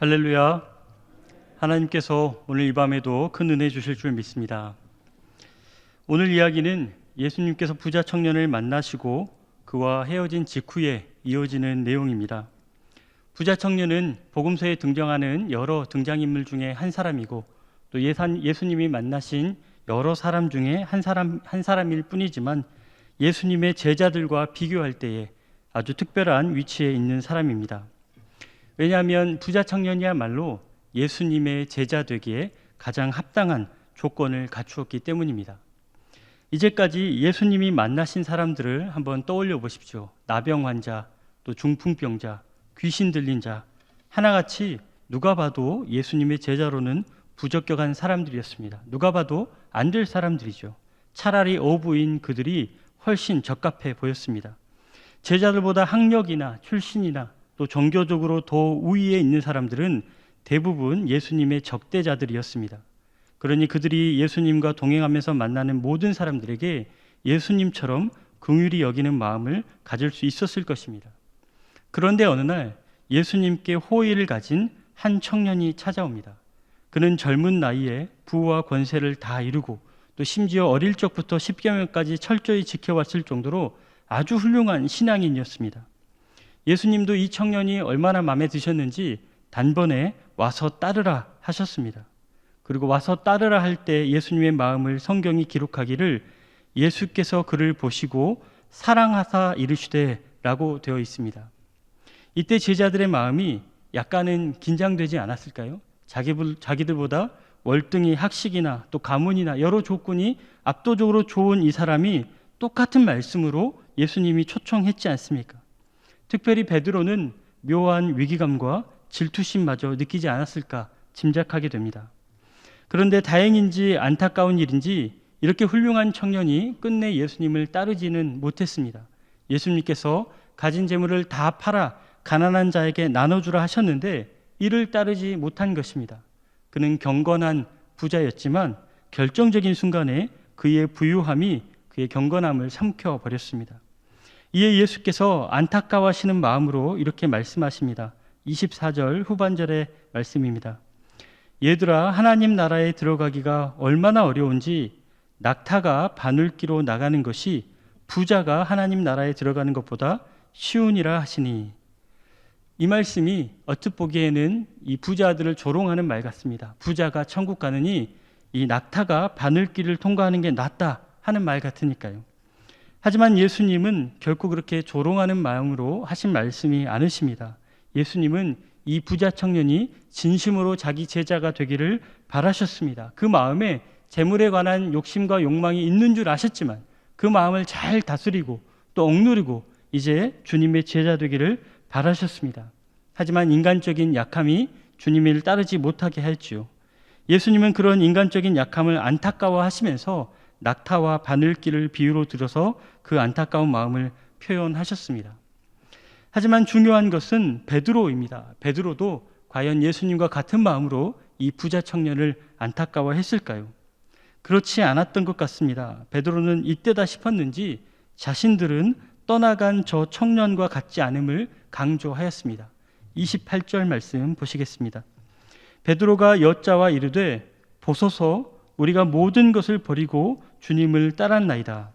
할렐루야. 하나님께서 오늘 이 밤에도 큰 은혜 주실 줄 믿습니다. 오늘 이야기는 예수님께서 부자 청년을 만나시고 그와 헤어진 직후에 이어지는 내용입니다. 부자 청년은 복음서에 등장하는 여러 등장인물 중에 한 사람이고 또 예수님이 만나신 여러 사람 중에 한 사람일 뿐이지만 예수님의 제자들과 비교할 때에 아주 특별한 위치에 있는 사람입니다. 왜냐하면 부자 청년이야말로 예수님의 제자 되기에 가장 합당한 조건을 갖추었기 때문입니다. 이제까지 예수님이 만나신 사람들을 한번 떠올려 보십시오. 나병 환자, 또 중풍병자, 귀신 들린 자, 하나같이 누가 봐도 예수님의 제자로는 부적격한 사람들이었습니다. 누가 봐도 안 될 사람들이죠. 차라리 어부인 그들이 훨씬 적합해 보였습니다. 제자들보다 학력이나 출신이나 또 종교적으로 더 우위에 있는 사람들은 대부분 예수님의 적대자들이었습니다. 그러니 그들이 예수님과 동행하면서 만나는 모든 사람들에게 예수님처럼 긍휼히 여기는 마음을 가질 수 있었을 것입니다. 그런데 어느 날 예수님께 호의를 가진 한 청년이 찾아옵니다. 그는 젊은 나이에 부와 권세를 다 이루고 또 심지어 어릴 적부터 십계명까지 철저히 지켜왔을 정도로 아주 훌륭한 신앙인이었습니다. 예수님도 이 청년이 얼마나 마음에 드셨는지 단번에 와서 따르라 하셨습니다. 그리고 와서 따르라 할 때 예수님의 마음을 성경이 기록하기를 예수께서 그를 보시고 사랑하사 이르시되 라고 되어 있습니다. 이때 제자들의 마음이 약간은 긴장되지 않았을까요? 자기들보다 월등히 학식이나 또 가문이나 여러 조건이 압도적으로 좋은 이 사람이 똑같은 말씀으로 예수님이 초청했지 않습니까? 특별히 베드로는 묘한 위기감과 질투심마저 느끼지 않았을까 짐작하게 됩니다. 그런데 다행인지 안타까운 일인지 이렇게 훌륭한 청년이 끝내 예수님을 따르지는 못했습니다. 예수님께서 가진 재물을 다 팔아 가난한 자에게 나눠주라 하셨는데 이를 따르지 못한 것입니다. 그는 경건한 부자였지만 결정적인 순간에 그의 부유함이 그의 경건함을 삼켜버렸습니다. 이에 예수께서 안타까워하시는 마음으로 이렇게 말씀하십니다. 24절 후반절의 말씀입니다. 얘들아, 하나님 나라에 들어가기가 얼마나 어려운지 낙타가 바늘기로 나가는 것이 부자가 하나님 나라에 들어가는 것보다 쉬우니라 하시니. 이 말씀이 얼핏 보기에는 이 부자들을 조롱하는 말 같습니다. 부자가 천국 가느니 이 낙타가 바늘길을 통과하는 게 낫다 하는 말 같으니까요. 하지만 예수님은 결코 그렇게 조롱하는 마음으로 하신 말씀이 않으십니다. 예수님은 이 부자 청년이 진심으로 자기 제자가 되기를 바라셨습니다. 그 마음에 재물에 관한 욕심과 욕망이 있는 줄 아셨지만 그 마음을 잘 다스리고 또 억누르고 이제 주님의 제자 되기를 바라셨습니다. 하지만 인간적인 약함이 주님을 따르지 못하게 했지요. 예수님은 그런 인간적인 약함을 안타까워하시면서 낙타와 바늘길을 비유로 들어서 그 안타까운 마음을 표현하셨습니다. 하지만 중요한 것은 베드로입니다. 베드로도 과연 예수님과 같은 마음으로 이 부자 청년을 안타까워했을까요? 그렇지 않았던 것 같습니다. 베드로는 이때다 싶었는지 자신들은 떠나간 저 청년과 같지 않음을 강조하였습니다. 28절 말씀 보시겠습니다. 베드로가 여짜와 이르되 보소서 우리가 모든 것을 버리고 주님을 따랐나이다.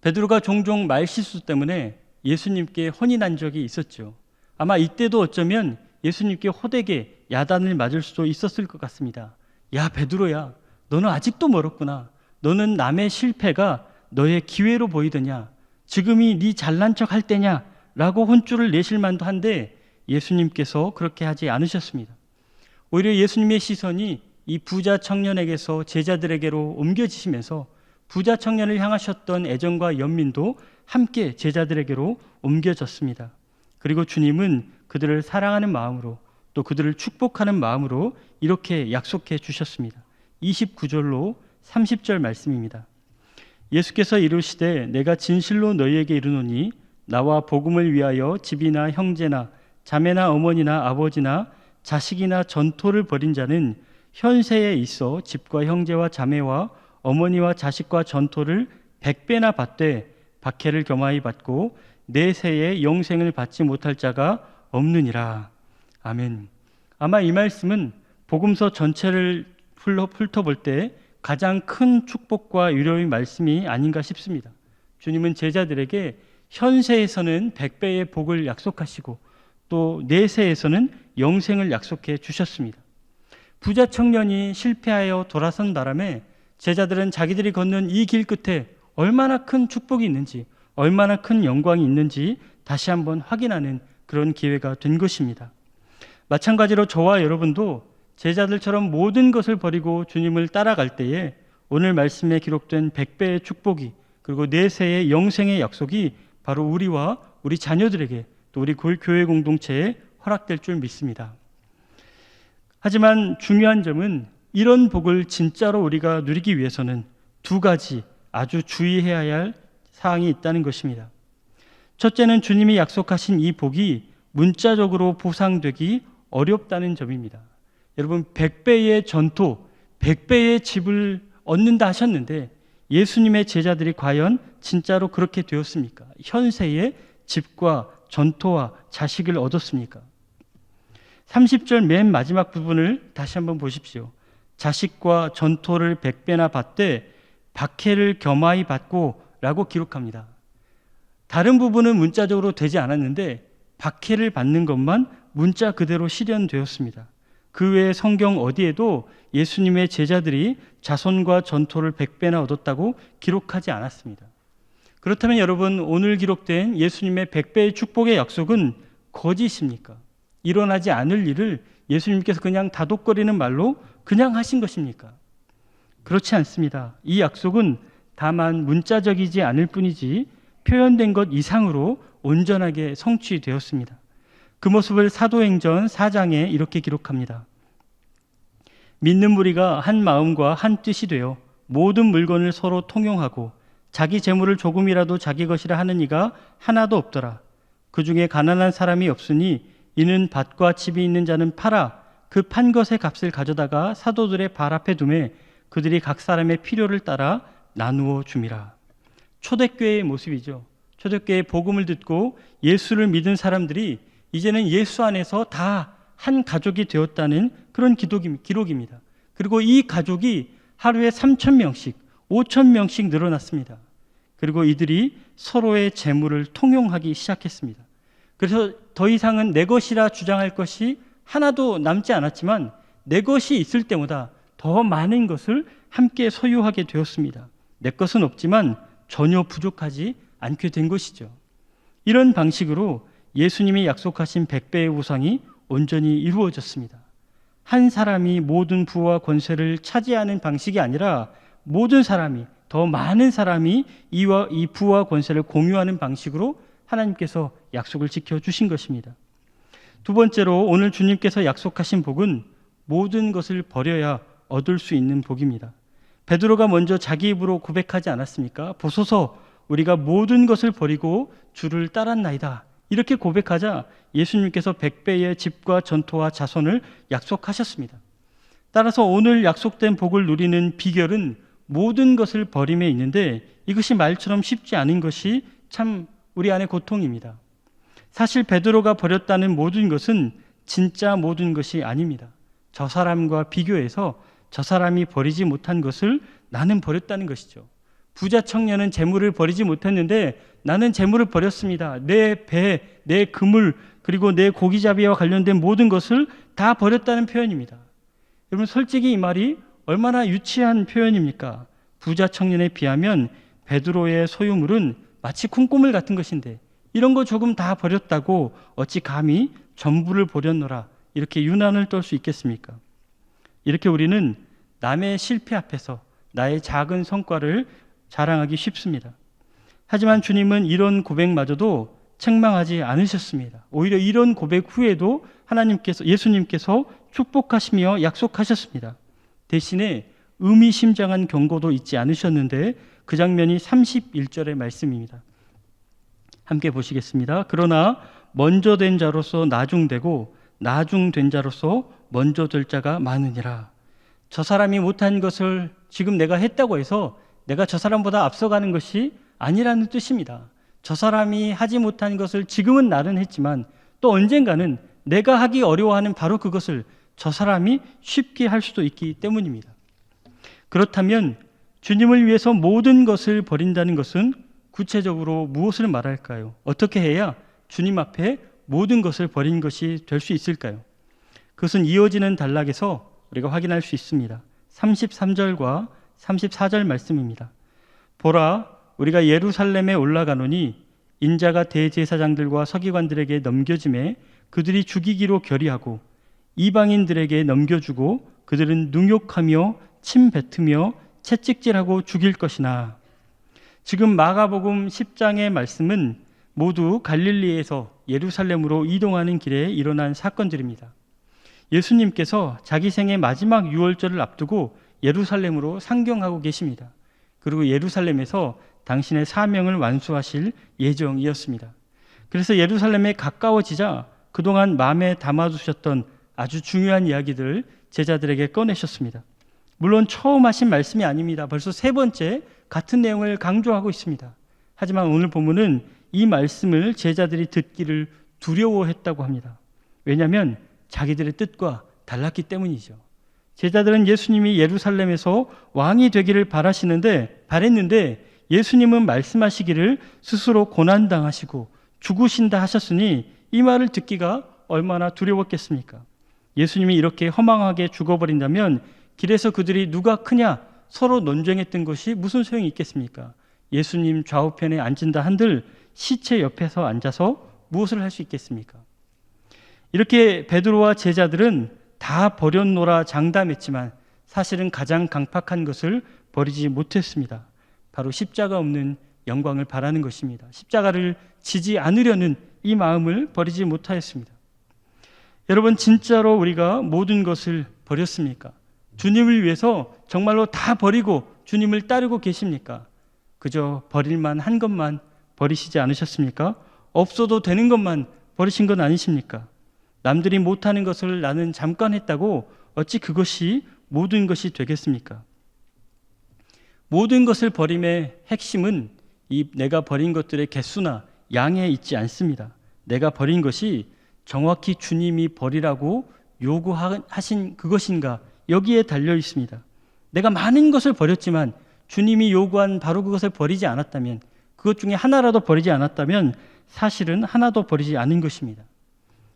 베드로가 종종 말실수 때문에 예수님께 혼이 난 적이 있었죠. 아마 이때도 어쩌면 예수님께 호되게 야단을 맞을 수도 있었을 것 같습니다. 야, 베드로야, 너는 아직도 멀었구나. 너는 남의 실패가 너의 기회로 보이더냐? 지금이 네 잘난 척 할 때냐? 라고 혼쭐을 내실 만도 한데 예수님께서 그렇게 하지 않으셨습니다. 오히려 예수님의 시선이 이 부자 청년에게서 제자들에게로 옮겨지시면서 부자 청년을 향하셨던 애정과 연민도 함께 제자들에게로 옮겨졌습니다. 그리고 주님은 그들을 사랑하는 마음으로 또 그들을 축복하는 마음으로 이렇게 약속해 주셨습니다. 29절로 30절 말씀입니다. 예수께서 이르시되 내가 진실로 너희에게 이르노니 나와 복음을 위하여 집이나 형제나 자매나 어머니나 아버지나 자식이나 전토를 벌인 자는 현세에 있어 집과 형제와 자매와 어머니와 자식과 전토를 100배나 받되 박해를 겸하여 받고 내세에 영생을 받지 못할 자가 없느니라. 아멘. 아마 이 말씀은 복음서 전체를 훑어볼 때 가장 큰 축복과 위로의 말씀이 아닌가 싶습니다. 주님은 제자들에게 현세에서는 100배의 복을 약속하시고 또 내세에서는 영생을 약속해 주셨습니다. 부자 청년이 실패하여 돌아선 바람에 제자들은 자기들이 걷는 이 길 끝에 얼마나 큰 축복이 있는지, 얼마나 큰 영광이 있는지 다시 한번 확인하는 그런 기회가 된 것입니다. 마찬가지로 저와 여러분도 제자들처럼 모든 것을 버리고 주님을 따라갈 때에 오늘 말씀에 기록된 100배의 축복이, 그리고 내세의 영생의 약속이 바로 우리와 우리 자녀들에게, 또 우리 교회 공동체에 허락될 줄 믿습니다. 하지만 중요한 점은 이런 복을 진짜로 우리가 누리기 위해서는 두 가지 아주 주의해야 할 사항이 있다는 것입니다. 첫째는 주님이 약속하신 이 복이 문자적으로 보상되기 어렵다는 점입니다. 여러분, 100배의 전토, 100배의 집을 얻는다 하셨는데 예수님의 제자들이 과연 진짜로 그렇게 되었습니까? 현세의 집과 전토와 자식을 얻었습니까? 30절 맨 마지막 부분을 다시 한번 보십시오. 자식과 전토를 100배나 받되 박해를 겸하이 받고 라고 기록합니다. 다른 부분은 문자적으로 되지 않았는데 박해를 받는 것만 문자 그대로 실현되었습니다. 그 외에 성경 어디에도 예수님의 제자들이 자손과 전토를 100배나 얻었다고 기록하지 않았습니다. 그렇다면 여러분, 오늘 기록된 예수님의 100배의 축복의 약속은 거짓입니까? 일어나지 않을 일을 예수님께서 그냥 다독거리는 말로 그냥 하신 것입니까? 그렇지 않습니다. 이 약속은 다만 문자적이지 않을 뿐이지 표현된 것 이상으로 온전하게 성취되었습니다. 그 모습을 사도행전 4장에 이렇게 기록합니다. 믿는 무리가 한 마음과 한 뜻이 되어 모든 물건을 서로 통용하고 자기 재물을 조금이라도 자기 것이라 하는 이가 하나도 없더라. 그 중에 가난한 사람이 없으니 이는 밭과 집이 있는 자는 팔아 그 판 것의 값을 가져다가 사도들의 발 앞에 두매 그들이 각 사람의 필요를 따라 나누어 줌이라. 초대교회의 모습이죠. 초대교회의 복음을 듣고 예수를 믿은 사람들이 이제는 예수 안에서 다 한 가족이 되었다는 그런 기록입니다. 그리고 이 가족이 하루에 3,000명씩, 5,000명씩 늘어났습니다. 그리고 이들이 서로의 재물을 통용하기 시작했습니다. 그래서 더 이상은 내 것이라 주장할 것이 하나도 남지 않았지만 내 것이 있을 때보다 더 많은 것을 함께 소유하게 되었습니다. 내 것은 없지만 전혀 부족하지 않게 된 것이죠. 이런 방식으로 예수님이 약속하신 100배의 우상이 온전히 이루어졌습니다. 한 사람이 모든 부와 권세를 차지하는 방식이 아니라 모든 사람이, 더 많은 사람이 이 부와 권세를 공유하는 방식으로 하나님께서 약속을 지켜주신 것입니다. 두 번째로 오늘 주님께서 약속하신 복은 모든 것을 버려야 얻을 수 있는 복입니다. 베드로가 먼저 자기 입으로 고백하지 않았습니까? 보소서, 우리가 모든 것을 버리고 주를 따랐나이다. 이렇게 고백하자 예수님께서 100배의 집과 전토와 자손을 약속하셨습니다. 따라서 오늘 약속된 복을 누리는 비결은 모든 것을 버림에 있는데 이것이 말처럼 쉽지 않은 것이 참 우리 안의 고통입니다. 사실 베드로가 버렸다는 모든 것은 진짜 모든 것이 아닙니다. 저 사람과 비교해서 저 사람이 버리지 못한 것을 나는 버렸다는 것이죠. 부자 청년은 재물을 버리지 못했는데 나는 재물을 버렸습니다. 내 배, 내 그물, 그리고 내 고기잡이와 관련된 모든 것을 다 버렸다는 표현입니다. 여러분, 솔직히 이 말이 얼마나 유치한 표현입니까? 부자 청년에 비하면 베드로의 소유물은 마치 콩고물 같은 것인데 이런 거 조금 다 버렸다고 어찌 감히 전부를 버렸노라 이렇게 유난을 떨 수 있겠습니까? 이렇게 우리는 남의 실패 앞에서 나의 작은 성과를 자랑하기 쉽습니다. 하지만 주님은 이런 고백마저도 책망하지 않으셨습니다. 오히려 이런 고백 후에도 예수님께서 축복하시며 약속하셨습니다. 대신에 의미심장한 경고도 잊지 않으셨는데 그 장면이 31절의 말씀입니다. 함께 보시겠습니다. 그러나 먼저 된 자로서 나중되고 나중된 자로서 먼저 될 자가 많으니라. 저 사람이 못한 것을 지금 내가 했다고 해서 내가 저 사람보다 앞서가는 것이 아니라는 뜻입니다. 저 사람이 하지 못한 것을 지금은 나는 했지만 또 언젠가는 내가 하기 어려워하는 바로 그것을 저 사람이 쉽게 할 수도 있기 때문입니다. 그렇다면 주님을 위해서 모든 것을 버린다는 것은 구체적으로 무엇을 말할까요? 어떻게 해야 주님 앞에 모든 것을 버린 것이 될 수 있을까요? 그것은 이어지는 단락에서 우리가 확인할 수 있습니다. 33절과 34절 말씀입니다. 보라, 우리가 예루살렘에 올라가노니 인자가 대제사장들과 서기관들에게 넘겨짐에 그들이 죽이기로 결의하고 이방인들에게 넘겨주고 그들은 능욕하며 침 뱉으며 채찍질하고 죽일 것이나. 지금 마가복음 10장의 말씀은 모두 갈릴리에서 예루살렘으로 이동하는 길에 일어난 사건들입니다. 예수님께서 자기 생의 마지막 유월절을 앞두고 예루살렘으로 상경하고 계십니다. 그리고 예루살렘에서 당신의 사명을 완수하실 예정이었습니다. 그래서 예루살렘에 가까워지자 그동안 마음에 담아두셨던 아주 중요한 이야기들을 제자들에게 꺼내셨습니다. 물론 처음 하신 말씀이 아닙니다. 벌써 세 번째 같은 내용을 강조하고 있습니다. 하지만 오늘 본문은 이 말씀을 제자들이 듣기를 두려워했다고 합니다. 왜냐하면 자기들의 뜻과 달랐기 때문이죠. 제자들은 예수님이 예루살렘에서 왕이 되기를 바랬는데 예수님은 말씀하시기를 스스로 고난당하시고 죽으신다 하셨으니 이 말을 듣기가 얼마나 두려웠겠습니까? 예수님이 이렇게 허망하게 죽어버린다면 길에서 그들이 누가 크냐 서로 논쟁했던 것이 무슨 소용이 있겠습니까? 예수님 좌우편에 앉은다 한들 시체 옆에서 앉아서 무엇을 할 수 있겠습니까? 이렇게 베드로와 제자들은 다 버렸노라 장담했지만 사실은 가장 강팍한 것을 버리지 못했습니다. 바로 십자가 없는 영광을 바라는 것입니다. 십자가를 지지 않으려는 이 마음을 버리지 못하였습니다. 여러분, 진짜로 우리가 모든 것을 버렸습니까? 주님을 위해서 정말로 다 버리고 주님을 따르고 계십니까? 그저 버릴만 한 것만 버리시지 않으셨습니까? 없어도 되는 것만 버리신 건 아니십니까? 남들이 못하는 것을 나는 잠깐 했다고 어찌 그것이 모든 것이 되겠습니까? 모든 것을 버림의 핵심은 이 내가 버린 것들의 개수나 양에 있지 않습니다. 내가 버린 것이 정확히 주님이 버리라고 요구하신 그것인가, 여기에 달려 있습니다. 내가 많은 것을 버렸지만 주님이 요구한 바로 그것을 버리지 않았다면, 그것 중에 하나라도 버리지 않았다면 사실은 하나도 버리지 않은 것입니다.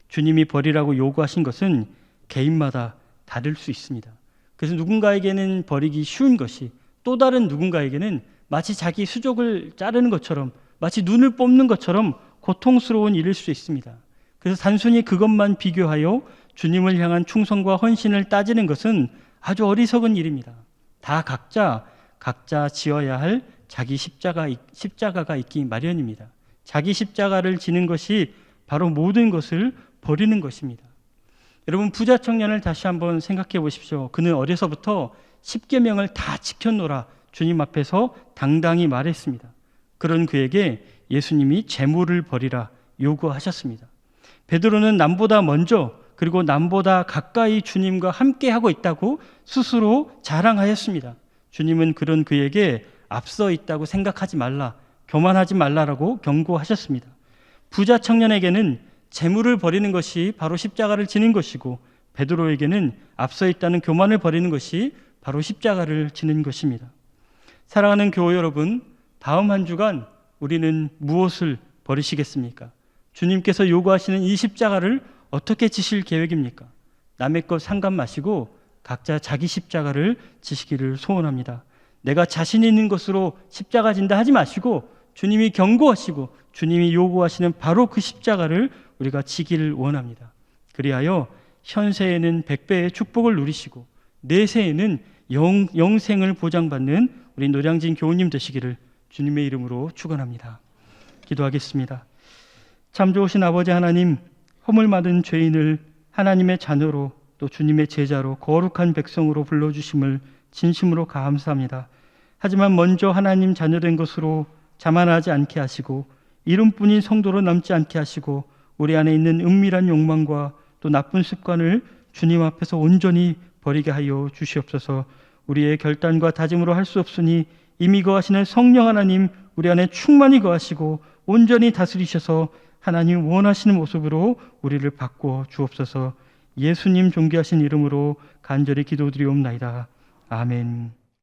주님이 버리라고 요구하신 것은 개인마다 다를 수 있습니다. 그래서 누군가에게는 버리기 쉬운 것이 또 다른 누군가에게는 마치 자기 수족을 자르는 것처럼, 마치 눈을 뽑는 것처럼 고통스러운 일일 수 있습니다. 그래서 단순히 그것만 비교하여 주님을 향한 충성과 헌신을 따지는 것은 아주 어리석은 일입니다. 다 각자 지어야 할 자기 십자가가 있기 마련입니다. 자기 십자가를 지는 것이 바로 모든 것을 버리는 것입니다. 여러분, 부자 청년을 다시 한번 생각해 보십시오. 그는 어려서부터 십계명을 다 지켰노라 주님 앞에서 당당히 말했습니다. 그런 그에게 예수님이 재물을 버리라 요구하셨습니다. 베드로는 남보다 먼저 그리고 남보다 가까이 주님과 함께 하고 있다고 스스로 자랑하였습니다. 주님은 그런 그에게 앞서 있다고 생각하지 말라, 교만하지 말라라고 경고하셨습니다. 부자 청년에게는 재물을 버리는 것이 바로 십자가를 지는 것이고, 베드로에게는 앞서 있다는 교만을 버리는 것이 바로 십자가를 지는 것입니다. 사랑하는 교회 여러분, 다음 한 주간 우리는 무엇을 버리시겠습니까? 주님께서 요구하시는 이 십자가를 어떻게 지실 계획입니까? 남의 것 상관 마시고 각자 자기 십자가를 지시기를 소원합니다. 내가 자신 있는 것으로 십자가 진다 하지 마시고 주님이 경고하시고 주님이 요구하시는 바로 그 십자가를 우리가 지기를 원합니다. 그리하여 현세에는 100배의 축복을 누리시고 내세에는 영생을 보장받는 우리 노량진 교우님 되시기를 주님의 이름으로 축원합니다. 기도하겠습니다. 참 좋으신 아버지 하나님, 허물 많은 죄인을 하나님의 자녀로 또 주님의 제자로 거룩한 백성으로 불러주심을 진심으로 감사합니다. 하지만 먼저 하나님 자녀된 것으로 자만하지 않게 하시고 이름뿐인 성도로 남지 않게 하시고 우리 안에 있는 은밀한 욕망과 또 나쁜 습관을 주님 앞에서 온전히 버리게 하여 주시옵소서. 우리의 결단과 다짐으로 할 수 없으니 이미 거하시는 성령 하나님 우리 안에 충만히 거하시고 온전히 다스리셔서 하나님 원하시는 모습으로 우리를 바꿔 주옵소서. 예수님 존귀하신 이름으로 간절히 기도드리옵나이다. 아멘.